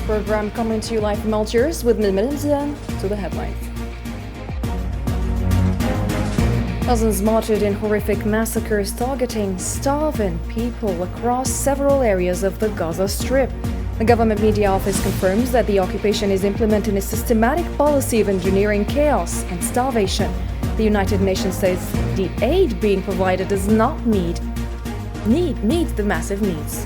program coming to you live from Algiers with Milmilzian to the headlines. Dozens martyred in horrific massacres targeting starving people across several areas of the Gaza Strip. The government media office confirms that the occupation is implementing a systematic policy of engineering chaos and starvation. The United Nations says the aid being provided does not meet the massive needs.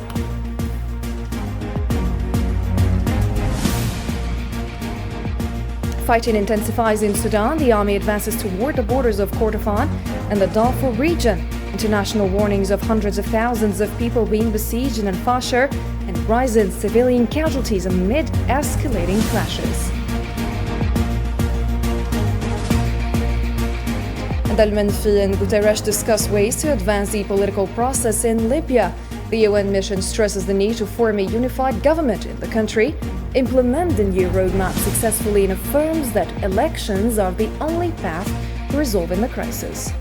Fighting intensifies in Sudan. The army advances toward the borders of Kordofan and the Darfur region. International warnings of hundreds of thousands of people being besieged in Al-Fasher and rising civilian casualties amid escalating clashes. Al-Menfi and Guterres discuss ways to advance the political process in Libya. The UN mission stresses the need to form a unified government in the country, implement the new roadmap successfully, and affirms that elections are the only path to resolving the crisis.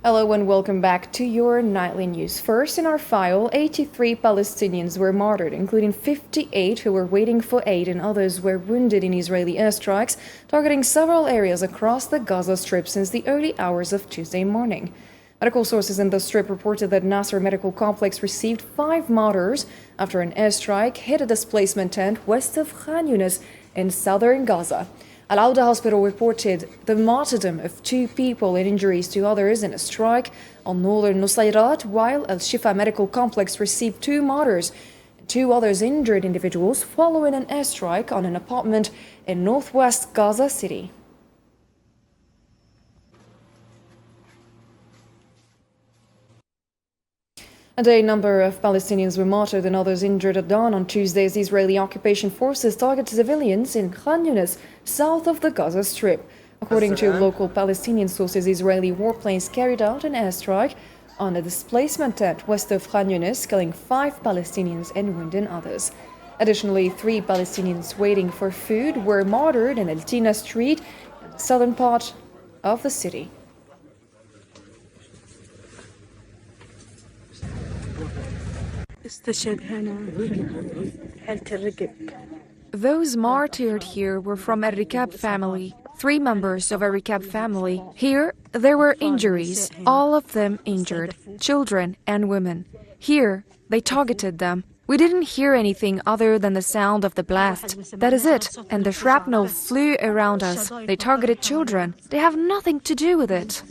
Hello and welcome back to your nightly news. First in our file, 83 Palestinians were martyred, including 58 who were waiting for aid, and others were wounded in Israeli airstrikes targeting several areas across the Gaza Strip since the early hours of Tuesday morning. Medical sources in the Strip reported that Nasser Medical Complex received 5 martyrs after an airstrike hit a displacement tent west of Khan Yunis in southern Gaza. Al-Auda Hospital reported the martyrdom of 2 people and injuries to others in a strike on northern Nusayrat, while Al-Shifa Medical Complex received 2 martyrs and 2 others injured individuals following an airstrike on an apartment in northwest Gaza City. A number of Palestinians were martyred and others injured at dawn on Tuesday as Israeli occupation forces targeted civilians in Khan Yunis, south of the Gaza Strip. According to local Palestinian sources, Israeli warplanes carried out an airstrike on a displacement tent west of Khan Yunis, killing 5 Palestinians and wounding others. Additionally, 3 Palestinians waiting for food were martyred in El Tina Street in the southern part of the city. Those martyred here were from a Rikab family, 3 members of a Rikab family. Here, there were injuries, all of them injured, children and women. Here, they targeted them. We didn't hear anything other than the sound of the blast. That is it. And the shrapnel flew around us. They targeted children. They have nothing to do with it.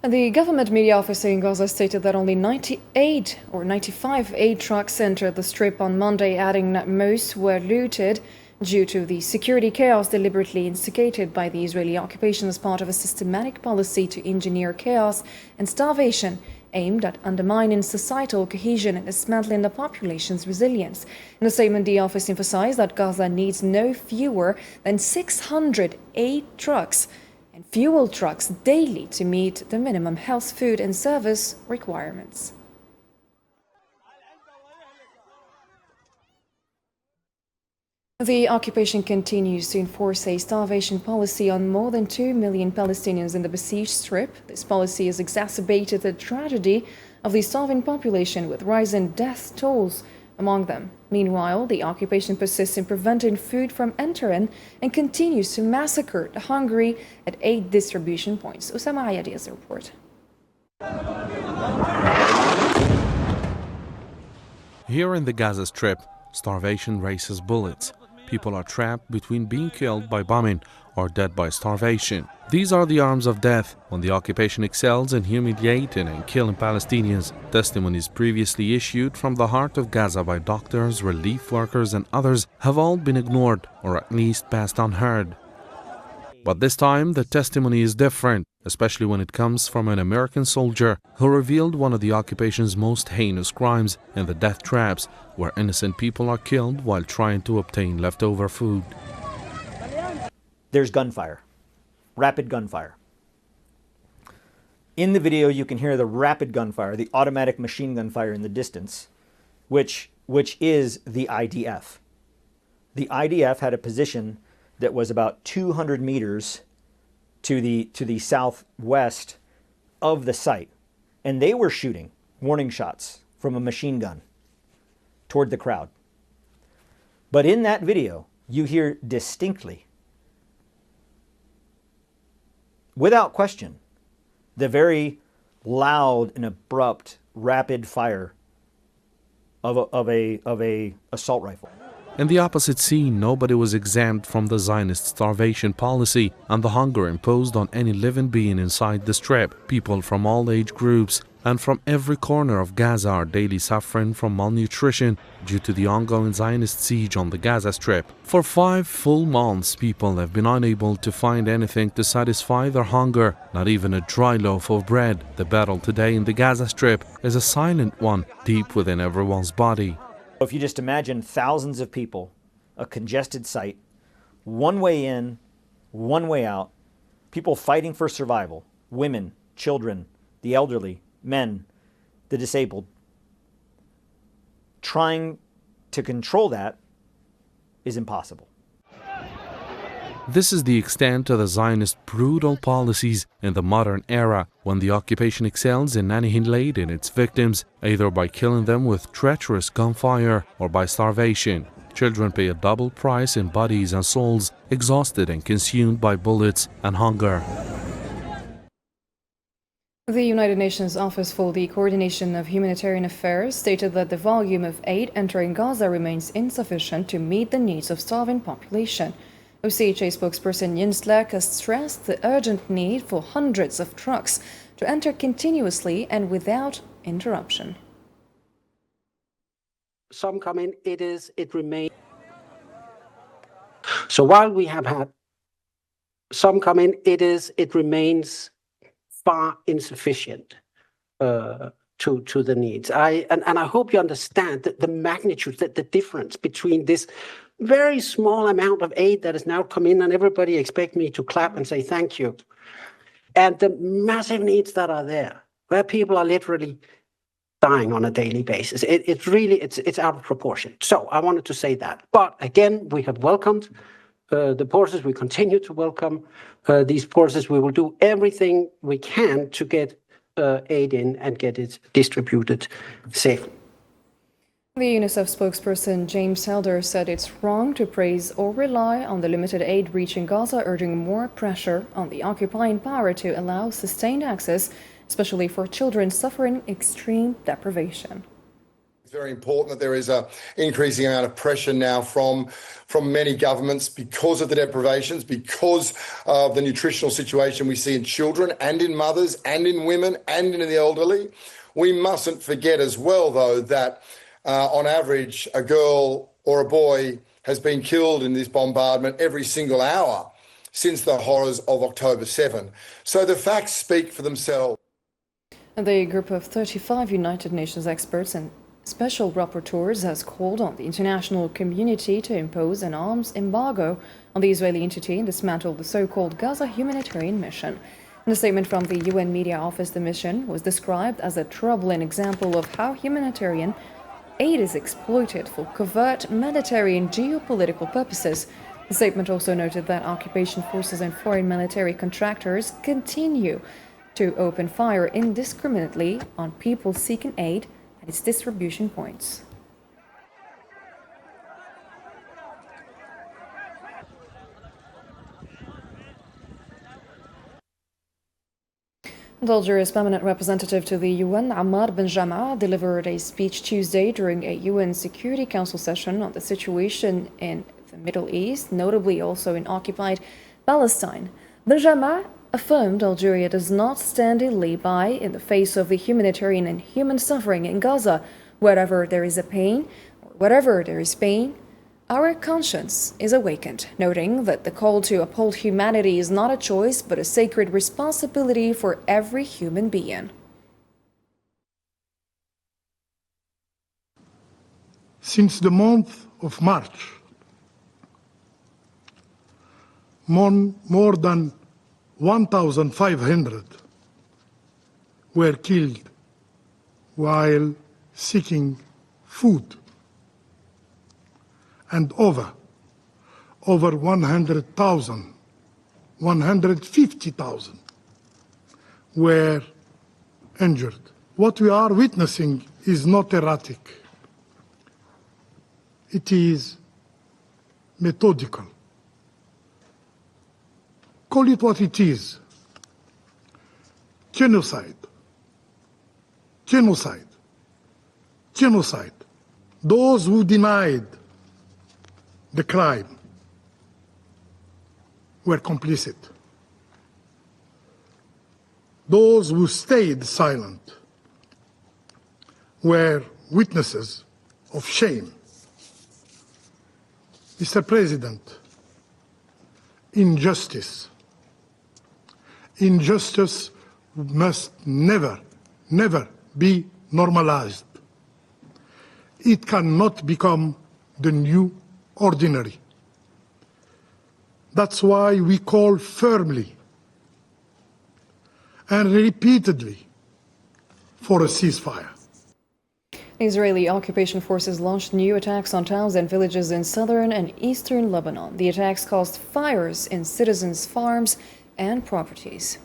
The government media officer in Gaza stated that only 95 aid trucks entered the Strip on Monday, adding that most were looted due to the security chaos deliberately instigated by the Israeli occupation as part of a systematic policy to engineer chaos and starvation aimed at undermining societal cohesion and dismantling the population's resilience. In a statement, the office emphasized that Gaza needs no fewer than 600 aid trucks and fuel trucks daily to meet the minimum health, food and service requirements. The occupation continues to enforce a starvation policy on more than 2 million Palestinians in the besieged Strip. This policy has exacerbated the tragedy of the starving population, with rising death tolls among them. Meanwhile, the occupation persists in preventing food from entering and continues to massacre the hungry at 8 distribution points. Usama Ayadi has a report. Here in the Gaza Strip, starvation races bullets. People are trapped between being killed by bombing or dead by starvation. These are the arms of death when the occupation excels in humiliating and killing Palestinians. Testimonies previously issued from the heart of Gaza by doctors, relief workers and others have all been ignored or at least passed unheard. But this time the testimony is different, especially when it comes from an American soldier who revealed one of the occupation's most heinous crimes in the death traps, where innocent people are killed while trying to obtain leftover food. There's gunfire, rapid gunfire. In the video, you can hear the rapid gunfire, the automatic machine gun fire in the distance, which is the IDF. The IDF had a position that was about 200 meters to the southwest of the site, and they were shooting warning shots from a machine gun toward the crowd. But in that video, you hear distinctly, without question, the very loud and abrupt rapid fire of a assault rifle. In the opposite scene, nobody was exempt from the Zionist starvation policy and the hunger imposed on any living being inside the Strip. People from all age groups and from every corner of Gaza are daily suffering from malnutrition due to the ongoing Zionist siege on the Gaza Strip. For 5 full months, people have been unable to find anything to satisfy their hunger, not even a dry loaf of bread. The battle today in the Gaza Strip is a silent one, deep within everyone's body. If you just imagine thousands of people, a congested site, one way in, one way out, people fighting for survival, women, children, the elderly, men, the disabled, trying to control that is impossible. This is the extent of the Zionist brutal policies in the modern era, when the occupation excels in annihilating its victims, either by killing them with treacherous gunfire or by starvation. Children pay a double price in bodies and souls, exhausted and consumed by bullets and hunger. The United Nations Office for the Coordination of Humanitarian Affairs stated that the volume of aid entering Gaza remains insufficient to meet the needs of starving population. OCHA spokesperson Jens Laerke has stressed the urgent need for hundreds of trucks to enter continuously and without interruption. Some come in, it remains. So while we have had some come in, it remains far insufficient to the needs. And I hope you understand that the magnitude, that the difference between this very small amount of aid that has now come in, and everybody expect me to clap and say thank you, and the massive needs that are there, where people are literally dying on a daily basis. It's really out of proportion. So I wanted to say that. But again, we have welcomed the forces. We continue to welcome these forces. We will do everything we can to get aid in and get it distributed safely. The UNICEF spokesperson James Helder said it's wrong to praise or rely on the limited aid reaching Gaza, urging more pressure on the occupying power to allow sustained access, especially for children suffering extreme deprivation. It's very important that there is an increasing amount of pressure now from many governments because of the deprivations, because of the nutritional situation we see in children and in mothers and in women and in the elderly. We mustn't forget as well, though, that on average, a girl or a boy has been killed in this bombardment every single hour since the horrors of October 7. So the facts speak for themselves. The group of 35 United Nations experts and special rapporteurs has called on the international community to impose an arms embargo on the Israeli entity and dismantle the so-called Gaza humanitarian mission. In a statement from the UN media office, the mission was described as a troubling example of how humanitarian aid is exploited for covert military and geopolitical purposes. The statement also noted that occupation forces and foreign military contractors continue to open fire indiscriminately on people seeking aid at its distribution points. Algeria's permanent representative to the UN, Ammar Ben Jama, delivered a speech Tuesday during a UN Security Council session on the situation in the Middle East, notably also in occupied Palestine. Ben Jama affirmed Algeria does not stand idly by in the face of the humanitarian and human suffering in Gaza. Wherever there is a pain, or wherever there is pain, our conscience is awakened, noting that the call to uphold humanity is not a choice but a sacred responsibility for every human being. Since the month of March, more than 1,500 were killed while seeking food, and over 150,000 were injured. What we are witnessing is not erratic. It is methodical. Call it what it is. Genocide. Genocide. Genocide. Those who denied the crime were complicit. Those who stayed silent were witnesses of shame. Mr. President, injustice must never be normalized. It cannot become the new ordinary. That's why we call firmly and repeatedly for a ceasefire. Israeli occupation forces launched new attacks on towns and villages in southern and eastern Lebanon. The attacks caused fires in citizens' farms and properties.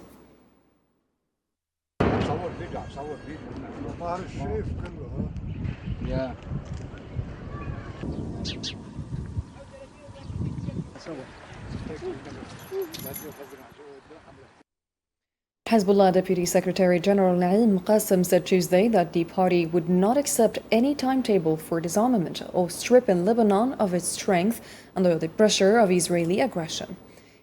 Hezbollah Deputy Secretary General Naail said Tuesday that the party would not accept any timetable for disarmament or stripping Lebanon of its strength under the pressure of Israeli aggression.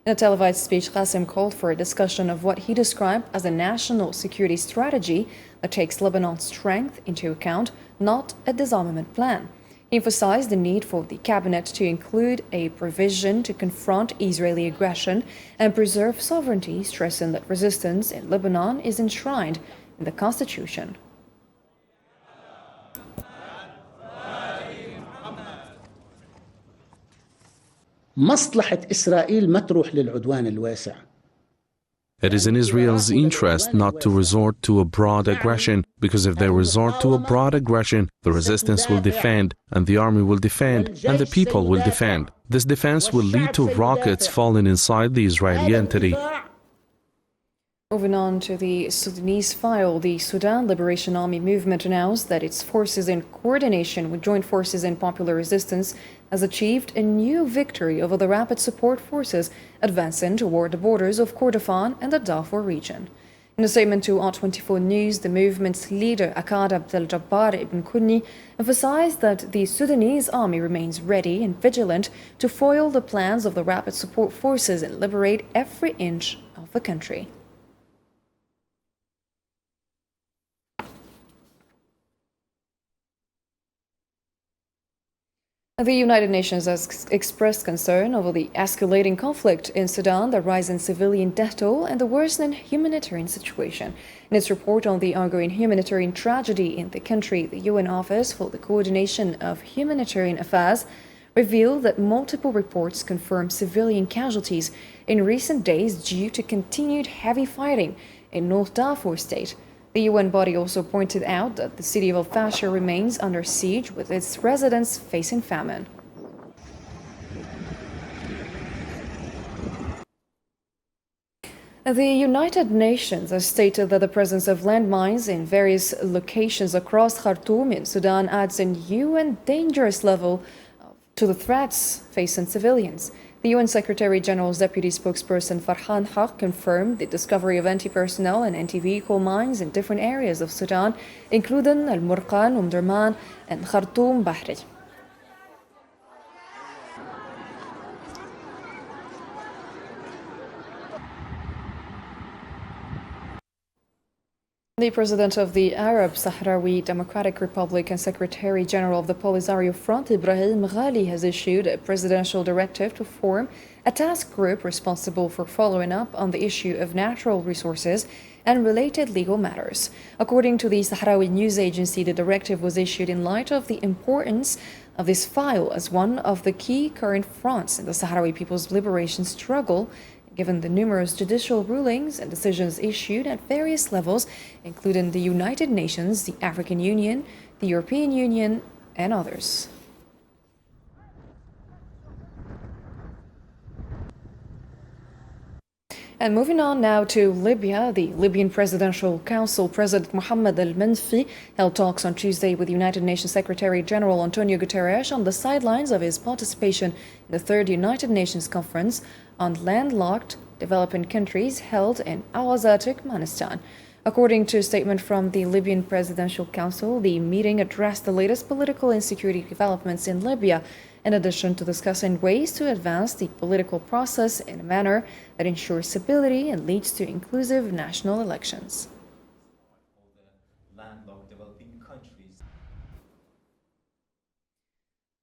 In a televised speech, Qasem called for a discussion of what he described as a national security strategy that takes Lebanon's strength into account, not a disarmament plan. He emphasized the need for the cabinet to include a provision to confront Israeli aggression and preserve sovereignty, stressing that resistance in Lebanon is enshrined in the constitution. مصلحة إسرائيل ما تروح للعدوان الواسع. It is in Israel's interest not to resort to a broad aggression, because if they resort to a broad aggression, the resistance will defend, and the army will defend, and the people will defend. This defense will lead to rockets falling inside the Israeli entity. Moving on to the Sudanese file, the Sudan Liberation Army movement announced that its forces, in coordination with joint forces and popular resistance, has achieved a new victory over the rapid support forces advancing toward the borders of Kordofan and the Darfur region. In a statement to R24 News, the movement's leader, Akad Abdel Jabbar ibn Kunni, emphasized that the Sudanese army remains ready and vigilant to foil the plans of the rapid support forces and liberate every inch of the country. The United Nations has expressed concern over the escalating conflict in Sudan, the rise in civilian death toll, and the worsening humanitarian situation. In its report on the ongoing humanitarian tragedy in the country, the UN Office for the Coordination of Humanitarian Affairs revealed that multiple reports confirm civilian casualties in recent days due to continued heavy fighting in North Darfur state. The UN body also pointed out that the city of El Fasher remains under siege, with its residents facing famine. The United Nations has stated that the presence of landmines in various locations across Khartoum in Sudan adds a new and dangerous level to the threats facing civilians. The UN Secretary General's deputy spokesperson Farhan Haq confirmed the discovery of anti-personnel and anti-vehicle mines in different areas of Sudan, including Al-Murqan, Umdurman, and Khartoum Bahri. The president of the Arab Sahrawi Democratic Republic and Secretary General of the Polisario Front, Ibrahim Ghali, has issued a presidential directive to form a task group responsible for following up on the issue of natural resources and related legal matters. According to the Sahrawi news agency, the directive was issued in light of the importance of this file as one of the key current fronts in the Sahrawi people's liberation struggle, given the numerous judicial rulings and decisions issued at various levels, including the United Nations, the African Union, the European Union, and others. And moving on now to Libya, the Libyan Presidential Council President Mohammed al-Menfi held talks on Tuesday with United Nations Secretary General Antonio Guterres on the sidelines of his participation in the third United Nations Conference on landlocked developing countries held in Al-Azhar, Turkmenistan. According to a statement from the Libyan Presidential Council, the meeting addressed the latest political and security developments in Libya, in addition to discussing ways to advance the political process in a manner that ensures stability and leads to inclusive national elections.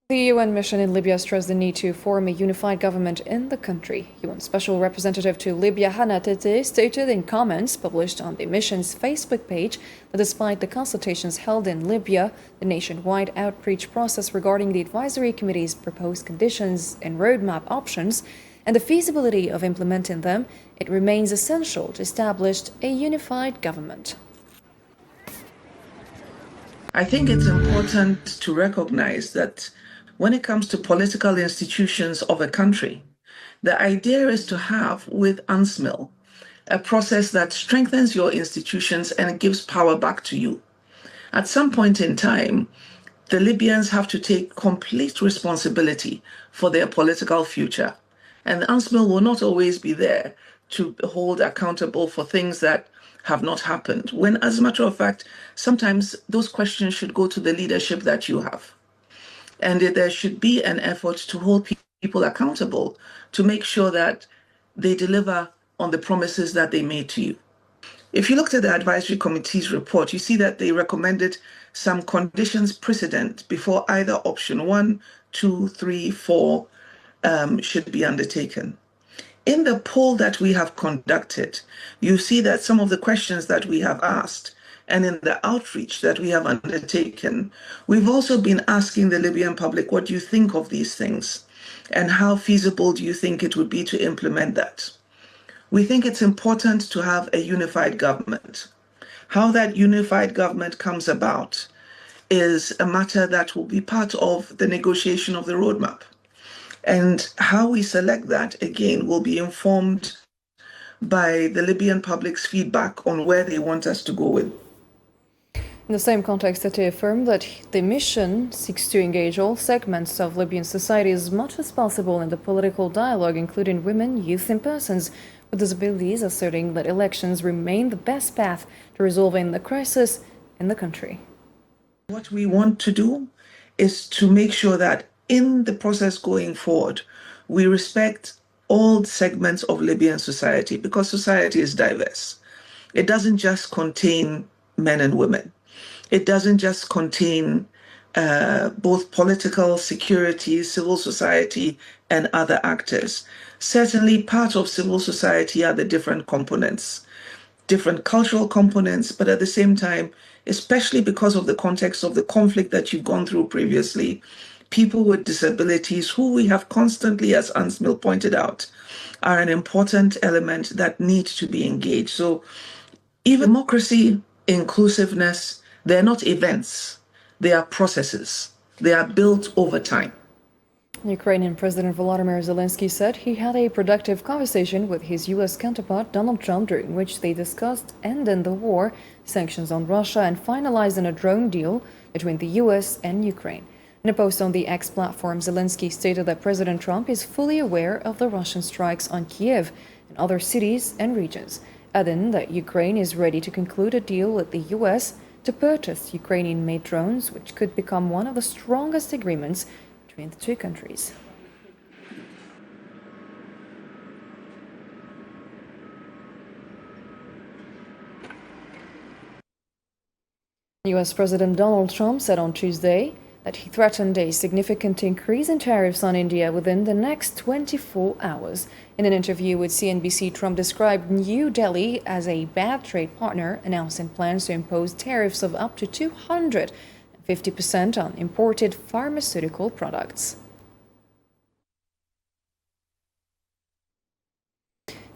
The UN mission in Libya stressed the need to form a unified government in the country. UN Special Representative to Libya Hannah Tete stated in comments published on the mission's Facebook page that despite the consultations held in Libya, the nationwide outreach process regarding the advisory committee's proposed conditions and roadmap options, and the feasibility of implementing them, it remains essential to establish a unified government. I think it's important to recognize that when it comes to political institutions of a country, the idea is to have with UNSMIL a process that strengthens your institutions and gives power back to you. At some point in time, the Libyans have to take complete responsibility for their political future. And UNSMIL will not always be there to hold accountable for things that have not happened, when, as a matter of fact, sometimes those questions should go to the leadership that you have. And there should be an effort to hold people accountable to make sure that they deliver on the promises that they made to you. If you looked at the advisory committee's report, you see that they recommended some conditions precedent before either option 1, 2, 3, 4 should be undertaken. In the poll that we have conducted, you see that some of the questions that we have asked and in the outreach that we have undertaken, we've also been asking the Libyan public, what do you think of these things? And how feasible do you think it would be to implement that? We think it's important to have a unified government. How that unified government comes about is a matter that will be part of the negotiation of the roadmap. And how we select that, again, will be informed by the Libyan public's feedback on where they want us to go with. In the same context, Tete affirmed that the mission seeks to engage all segments of Libyan society as much as possible in the political dialogue, including women, youth, and persons with disabilities, asserting that elections remain the best path to resolving the crisis in the country. What we want to do is to make sure that in the process going forward, we respect all segments of Libyan society, because society is diverse. It doesn't just contain men and women. It doesn't just contain both political, security, civil society, and other actors. Certainly, part of civil society are the different components, different cultural components, but at the same time, especially because of the context of the conflict that you've gone through previously, people with disabilities, who we have constantly, as UNSMIL pointed out, are an important element that need to be engaged. So even democracy, inclusiveness, they're not events, they are processes. They are built over time. Ukrainian President Volodymyr Zelensky said he had a productive conversation with his U.S. counterpart Donald Trump, during which they discussed ending the war, sanctions on Russia, and finalizing a drone deal between the U.S. and Ukraine. In a post on the X platform, Zelensky stated that President Trump is fully aware of the Russian strikes on Kiev and other cities and regions, adding that Ukraine is ready to conclude a deal with the U.S. to purchase Ukrainian-made drones, which could become one of the strongest agreements between the two countries. U.S. President Donald Trump said on Tuesday that he threatened a significant increase in tariffs on India within the next 24 hours. In an interview with CNBC, Trump described New Delhi as a bad trade partner, announcing plans to impose tariffs of up to 250% on imported pharmaceutical products.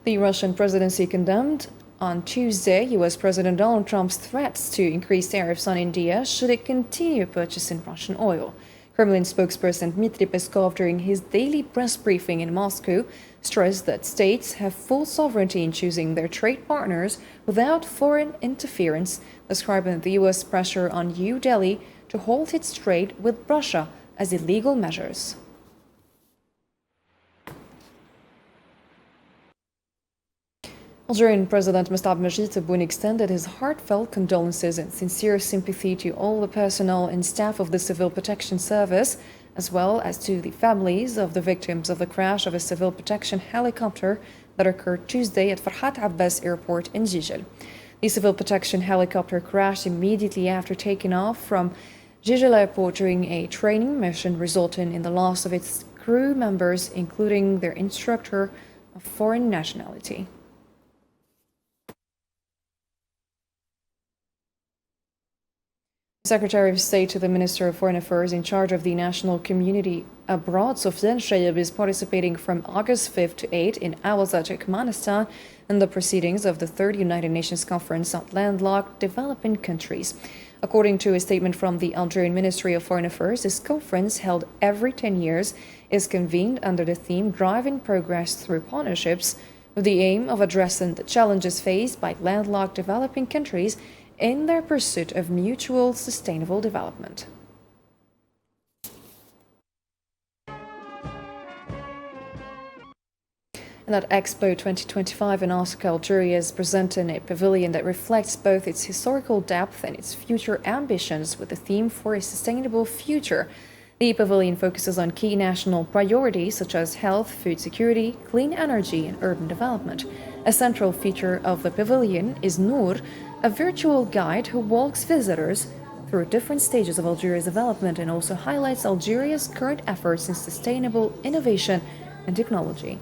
The Russian presidency condemned on Tuesday U.S. President Donald Trump's threats to increase tariffs on India should it continue purchasing Russian oil. Kremlin spokesperson Dmitry Peskov, during his daily press briefing in Moscow, stressed that states have full sovereignty in choosing their trade partners without foreign interference, describing the US pressure on New Delhi to halt its trade with Russia as illegal measures. Algerian President Mustab Majid Tebboune extended his heartfelt condolences and sincere sympathy to all the personnel and staff of the Civil Protection Service, as well as to the families of the victims of the crash of a civil protection helicopter that occurred Tuesday at Farhat Abbas Airport in Jijel. The civil protection helicopter crashed immediately after taking off from Jijel Airport during a training mission, resulting in the loss of its crew members, including their instructor of foreign nationality. Secretary of State to the Minister of Foreign Affairs in charge of the national community abroad, Soufiane Chayeb, is participating from August 5th to 8th in Awazah, Turkmenistan, in the proceedings of the Third United Nations Conference on Landlocked Developing Countries. According to a statement from the Algerian Ministry of Foreign Affairs, this conference, held every 10 years, is convened under the theme Driving Progress Through Partnerships, with the aim of addressing the challenges faced by landlocked developing countries in their pursuit of mutual sustainable development. And at Expo 2025 in Osaka, Algeria is presenting a pavilion that reflects both its historical depth and its future ambitions, with the theme for a sustainable future. The pavilion focuses on key national priorities such as health, food security, clean energy, and urban development. A central feature of the pavilion is Noor, a virtual guide who walks visitors through different stages of Algeria's development and also highlights Algeria's current efforts in sustainable innovation and technology.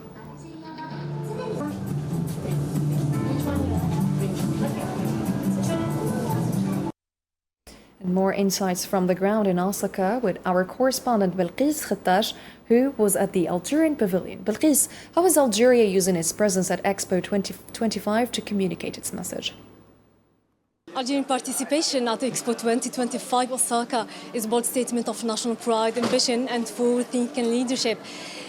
And more insights from the ground in Osaka with our correspondent Belkis Khattash, who was at the Algerian pavilion. Belkis, how is Algeria using its presence at Expo 2025 to communicate its message? Algerian participation at Expo 2025 Osaka is a bold statement of national pride, ambition, and forward-thinking leadership.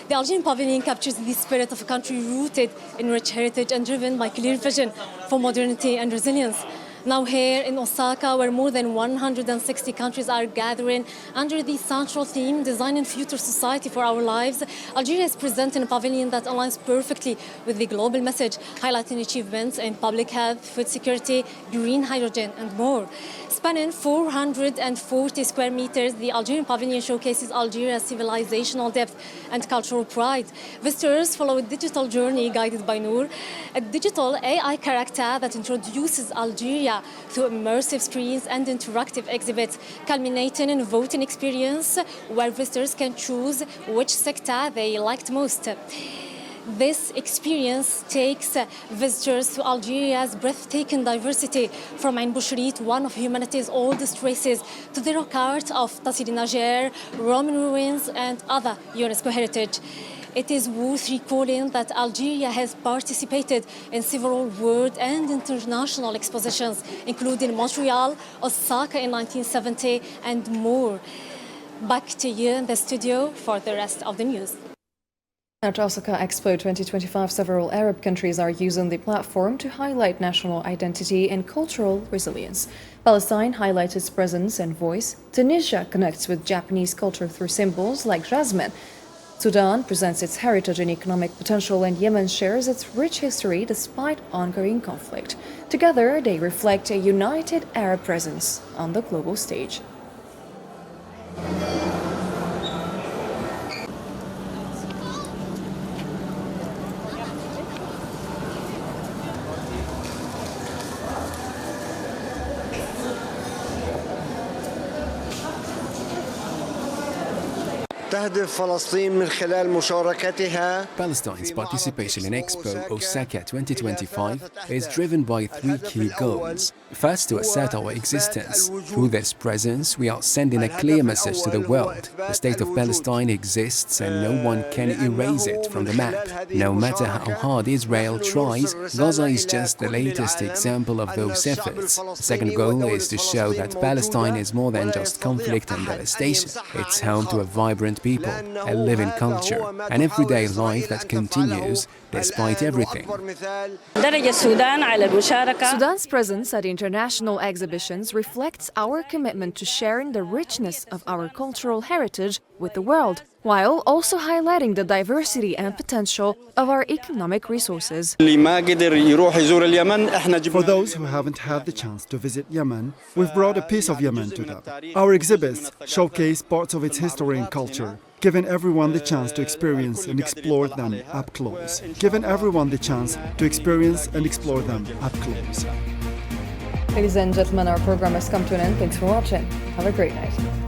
The Algerian pavilion captures the spirit of a country rooted in rich heritage and driven by clear vision for modernity and resilience. Now here in Osaka, where more than 160 countries are gathering under the central theme, Designing Future Society for Our Lives, Algeria is presenting a pavilion that aligns perfectly with the global message, highlighting achievements in public health, food security, green hydrogen, and more. Spanning 440 square meters, the Algerian pavilion showcases Algeria's civilizational depth and cultural pride. Visitors follow a digital journey guided by Noor, a digital AI character that introduces Algeria through immersive screens and interactive exhibits, culminating in a voting experience where visitors can choose which sector they liked most. This experience takes visitors to Algeria's breathtaking diversity, from Ain Bouchrit, one of humanity's oldest races, to the rock art of Tassir Najer, Roman ruins, and other UNESCO heritage. It is worth recalling that Algeria has participated in several world and international expositions, including Montreal, Osaka in 1970, and more. Back to you in the studio for the rest of the news. At Osaka Expo 2025, several Arab countries are using the platform to highlight national identity and cultural resilience. Palestine highlights its presence and voice. Tunisia connects with Japanese culture through symbols like jasmine. Sudan presents its heritage and economic potential, and Yemen shares its rich history despite ongoing conflict. Together, they reflect a united Arab presence on the global stage. Palestine's participation in Expo Osaka 2025 is driven by three key goals. First, to assert our existence. Through this presence, we are sending a clear message to the world. The state of Palestine exists and no one can erase it from the map. No matter how hard Israel tries, Gaza is just the latest example of those efforts. The second goal is to show that Palestine is more than just conflict and devastation. It's home to a vibrant people, a living culture, an everyday life that continues despite everything. Sudan's presence at international exhibitions reflects our commitment to sharing the richness of our cultural heritage with the world, while also highlighting the diversity and potential of our economic resources. For those who haven't had the chance to visit Yemen, we've brought a piece of Yemen to them. Our exhibits showcase parts of its history and culture, giving everyone the chance to experience and explore them up close. Giving everyone the chance to experience and explore them up close. Ladies and gentlemen, our program has come to an end. Thanks for watching. Have a great night.